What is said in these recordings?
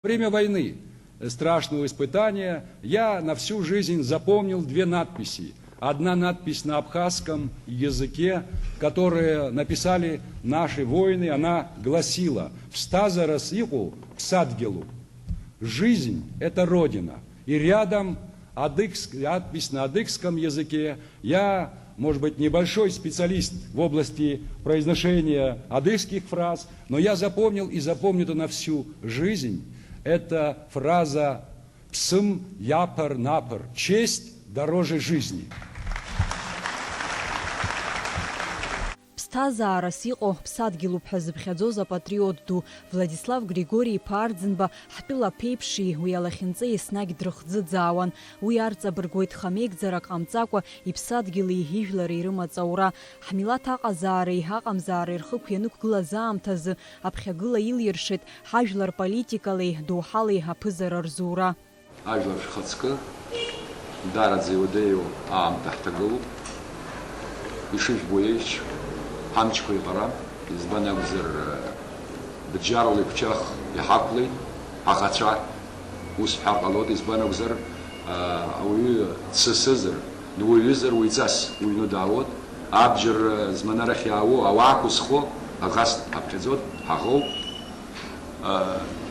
время войны, страшного испытания, я на всю жизнь запомнил две надписи. Одна надпись на абхазском языке, которую написали наши воины, она гласила «Встаза расиху псадгелу». Жизнь – это Родина. И рядом надпись на адыгском языке. Я, может быть, небольшой специалист в области произношения адыгских фраз, но я запомнил и запомню это на всю жизнь. Это фраза «Псым япар напар» – «Честь дороже жизни». Ԥсҭазаарас иҟоу ԥсадгьылуп ҳәа зыԥхьаӡоз апатриот ду Владислав Григори-иԥа Арӡынба ҳтәыла ԥеиԥши уи алахьынҵа еснагь дрыхӡыӡаауан. Уи арҵабыргуеит хамеигӡарак ҟамҵакәа иԥсадгьыли ижәлари рымаҵаура. Ҳмилаҭ аҟазаареи аҟамзаареи рхықә ианықәгылаз аамҭазы аԥхьагыла илиршеит ҳажәлар политикалеи доуҳалеи аԥызара рзура. Ажәлар шәхаҵкы дараӡа иуадаҩу аамҭа ҳҭагылоуп. Ишыжәбо еиԥш ҳамчқәа иҟара, избан акәзар бџьарла иқәчах иҳақәлеит, ҳаӷацәа ус ҳәар ҟалоит, избан акәзар ауаҩы дсасызар, дуаҩызар уиҵас уҩны даауеит, абџьар зманарахь иаауоу ауаақәа зхо аӷас ҳаԥхьаӡоит, ҳаӷоуп.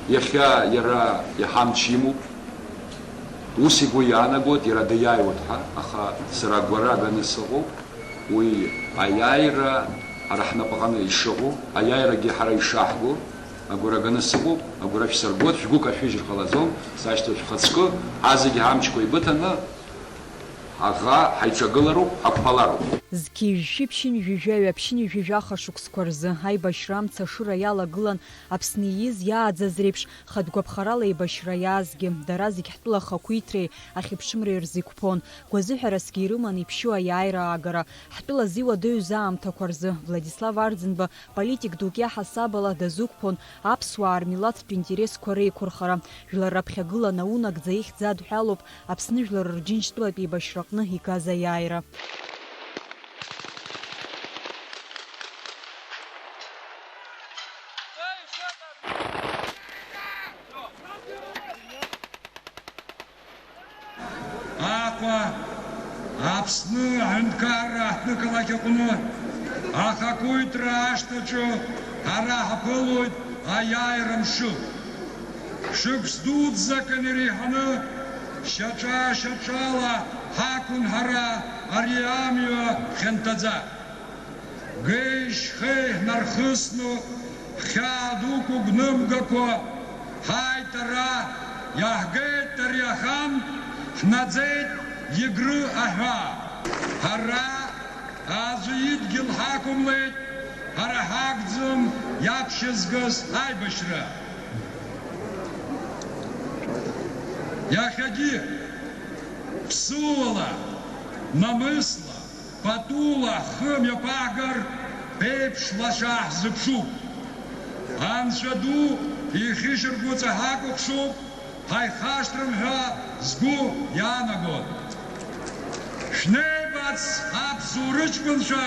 Иахьа иара иҳамч имоуп, ус игәы иаанагоит, иара диааиуеит ҳәа, аха сара агәара аганы сыҟоуп. Уи аиааира ҳара ҳнапаҟны ишыҟоу, аиааирагьы ҳара ишаҳго, агәара ганы сыҟоуп, агәара шәсыргоит, шәгәы кашәыжьыр ҟалаӡом, сашьҭоуп шәхаҵкы, ҳазегьы ҳамчқәа еибыҭаны аӷа ҳаиҿагылароуп, ҳақәԥалароуп. Зқьижәжәи ԥшьынжәижәаҩ аԥшьынжәижәаха шықәсқәа рзы аибашьра амца ашыра иалагылан Аԥсны ииз иааӡаз реиԥш хатәгәаԥхарала еибашьра иаазгьы дара зегь ҳтәыла ахақәиҭреи ахьыԥшымреи рзы иқәԥон. Гәазыҳәарасгьы ирыман иԥшьу аиааира аагара. Ҳтәыла зиуадаҩыз аамҭақәа рзы Владислав Арӡынба политик дук иаҳасабала дазықәԥон аԥсуаа рмилаҭтә интересқәа реиқәырхара. Жәлар раԥхьагыла наунагӡа ихьӡ адҳәалоуп Аԥсны жәлар рџьынџьтәылатә еибашьраҟны игаз аиааира. Аԥсны аҳәынҭқарра аҳҭнықалақь аҟны ахақәиҭра ашҭаҿы ҳара ҳаԥылоит аиааира мшы. Шықәс дуӡӡакан иреиҳаны шьаҿа-шьаҿала ҳақәын ҳара ари амҩа хьанҭаӡа. Геи-шьхеи ҳнархысны хьаа дук угәнымгақәа ҳааит ара, иаҳгеит ари ахан, ҳнаӡеит Егры аҳәа. Ҳара аӡәы идгьыл ҳақәымлеит, ҳара ҳақәӡам иаԥшьызгаз аибашьра. Иахьагьы ԥсуала, намысла, патула хымҩаԥаагар ԥеиԥш лаша ҳзыԥшуп. Анцәа ду ихьышьаргәыҵа ҳакәыхшоуп, ҳаихашҭрым ҳәа згәы иаанагоит. Шәнеибац аԥсуа рыҷкәынцәа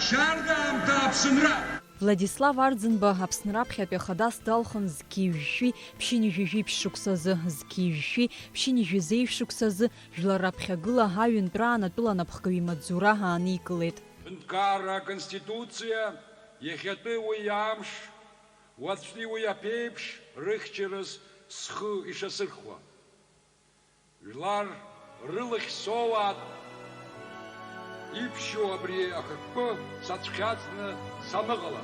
шьардаамҭа Аԥсынра. Владислав Арӡынба Аԥсны раԥхьатәи ахадас далхын зқьижәжәи ԥшьынжәижәи ԥшьшықәсазы, зқьижәжәи ԥшьынжәизеи шықәсазы жәлар раԥхьагыла аҩынтәраан атәыла напхгаҩ имаҵзура ааникылеит. Ҳәынҭқарра аконституциа иахьатәи уи амш, уаҵәтәи уи аԥеиԥш рыхьчараз схы ишасырхуа. Жәлар рылахь соуаат, иԥшьоу абри ахықәкы сацәхьаҵны саныҟала.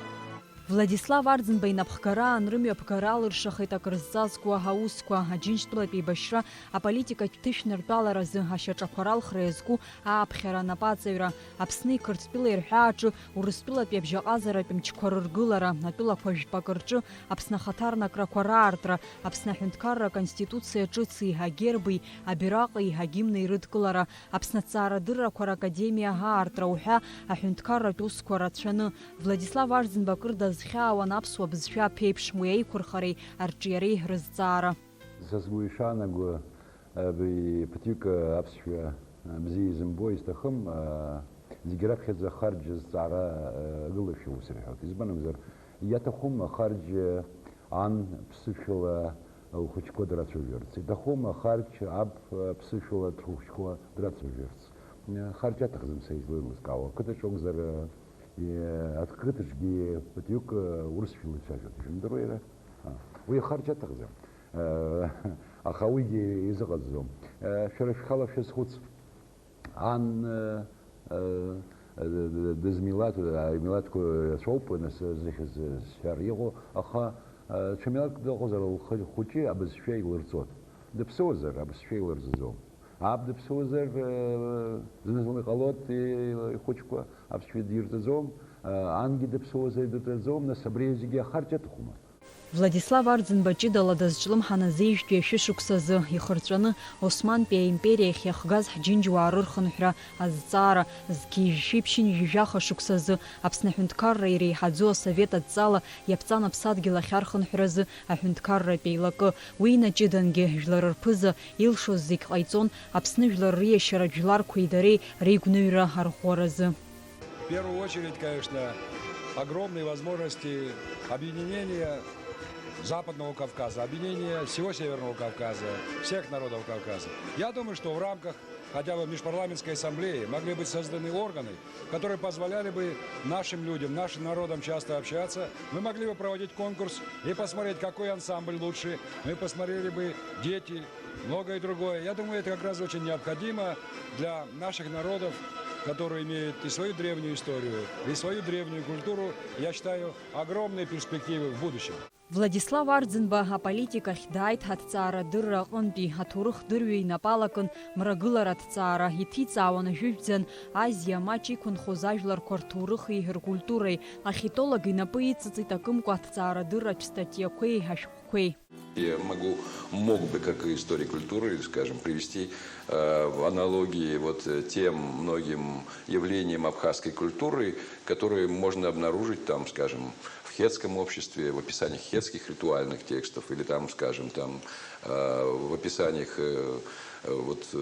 Владислав Арӡынба инапхгараан рымҩаԥгара алыршахеит акрызҵазкуа аусқәа, аџьынџьтәылатә еибашьра, аполитикатә ҭышәныртәаларазы ашьаҿақәа ралхра иазку ааԥхьара анапаҵаҩра, Аԥсны иқырҭтәыла ирҳәааҿы Урыстәылатәи абжьаҟазаратә мчқәа рыргылара, атәылақәа жәпак рҿы Аԥсны ахаҭарнакрақәа раартра, Аԥсны аҳәынҭқарра аконституциа ҿыци, агерби, абираҟи, агимни рыдкылара, Аԥсны аҭҵаарадыррақәа ракадемиа аартра уҳәа аҳәынҭқарратә усқәа рацәаны. Владислав Арӡынба акыр дазхьаауан аԥсуа бызшәа аԥеиԥш уи аиқәырхареи арҿиареи рызҵаара. Са сгәы ишаанаго абри ԥаҭҩык аԥсшәа бзиа изымбо изҭахым зегьы раԥхьаӡа ахарџь азҵаара агылашәа ус рҳәоит. Избан акәзар, иаҭахым ахарџь ан ԥсышәала лхучко драцуверц. Дахома харч аб псышула трухчко драцуверц. Харча тахзымса излыскава. Кытычонгзар открытышги патюк урсфилы чажат. Жимдруера. Уй харча тахзым. Ахауиги изгазом. Шершхала шесхуц. Ан дезмилат милатко шоуп нас зихз шарьего аха чемилат дохозар хучи абс шейлерцот. Депсозер абс шейлерзом. Аб депсозер знезон qalot хочко абс шведирзом анги депсозер депсозом на сабрезиги харча тухума. Владислав Арӡынба ҷыдала дазҿлымҳаны азеижәтәи ашәышықәсазы ихырҵәаны Османтәи аимпериахь иахгаз ҳџьынџьуаа рырхынҳәра азҵаара зқьижьшьи ԥшьынжьыжьаха шықәсазы Аԥсны аҳәынҭқарра иреиҳаӡоу асовет адҵала иаԥҵан аԥсадгьыл ахь архынҳәразы аҳәынҭқарратә еилагы уи наҷыдангьы жәлар рԥыза илшоз зегь ҟаиҵон Аԥсны жәлар риашьаратә жәларқәеи дареи реигәныҩра арӷәӷәаразы. В первую очередь, конечно, огромные возможности объединения Западного Кавказа, объединение всего Северного Кавказа, всех народов Кавказа. Я думаю, что в рамках хотя бы межпарламентской ассамблеи могли быть созданы органы, которые позволяли бы нашим людям, нашим народам часто общаться. Мы могли бы проводить конкурс и посмотреть, какой ансамбль лучше. Мы посмотрели бы дети, многое другое. Я думаю, это как раз очень необходимо для наших народов, которые имеют и свою древнюю историю, и свою древнюю культуру. Я считаю, огромные перспективы в будущем. Владислав Арӡынба аполитикахь дааит ҳаҭҵаара адырра аҟынтәи аҭоурых дырҩа инапалакын мрагылара аҭҵаара иҭиҵаауан ажәытәӡан Азиа маҷ иқәынхоз ажәларқәа рҭоурыхи ркультуреи ахитолог инапы иҵыҵит акымкәа аҭҵаара адырратә статиақәеи ашәҟәқәеи. Я мог бы, как и историк культуры, скажем, привести в аналогии тем многим явлениям абхазской культуры, которые можно обнаружить там, скажем, в хетском обществе, в описаниях хетских ритуальных текстов или там, скажем, в описаниях,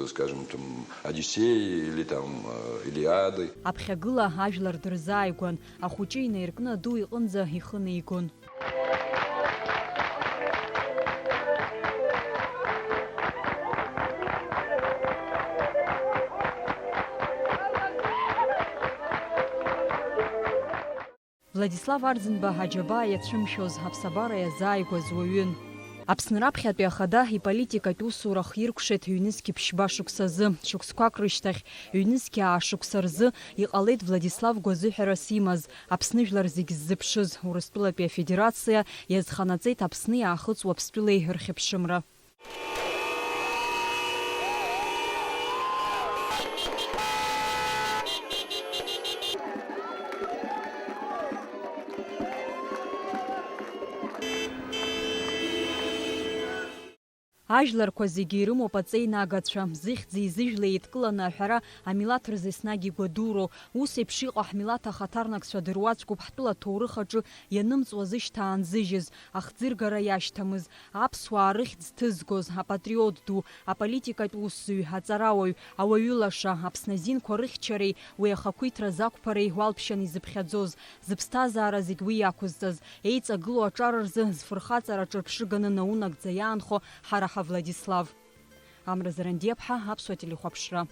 скажем, там, Одиссеи или там Илиады. Аԥхьагыла ажәлар дырзааигәан, ахәыҷы инаиркны аду иҟынӡа ихы неигон. Владислав Арӡынба ҳаџьабаа иацәымшәоз аԥсабара иазааигәаз уаҩын. Аԥсны раԥхьатәи ахада иполитикатә усура хиркәшеит ҩнызқьи ԥшьба шықәсазы. Шықәсқәак рышьҭахь ҩнызқьи аашықәса рзы иҟалеит Владислав гәазыҳәарас имаз Аԥсны жәлар зегь ззыԥшыз Урыстәылатәи афедерациа иазханаҵеит Аԥсны иаахыҵуа Аԥстәылеи рхьыԥшымра. Ажәларқәа зегьы ирымоуп аҵеинаагацәа, зыхьӡи зыжәлеи еидкыланы аҳәара амилаҭ рзы еснагь игәадуроу. Ус еиԥш иҟоу ҳмилаҭ ахаҭарнакцәа дыруаӡәкуп ҳтәыла ҭоурых аҿы ианымҵуаз ишьҭаанзыжьыз, ахӡыргара иашьҭамыз, аԥсуаа рыхьӡ ҭызгоз, апатриот ду, аполитикатә усзуҩ, аҵарауаҩ, ауаҩы лаша, Аԥсны азинқәа рыхьчареи, уи ахақәиҭра закәԥареи уалԥшьан изыԥхьаӡоз, зыԥсҭазаара зегь уи иақәызҵаз, еиҵагылоу аҿар рзы зфырхаҵара ҿырԥшыганы наунагӡа иаанхо ҳара Владислав. Амра Зарандиаԥҳа, Аԥсуа телехәаԥшра.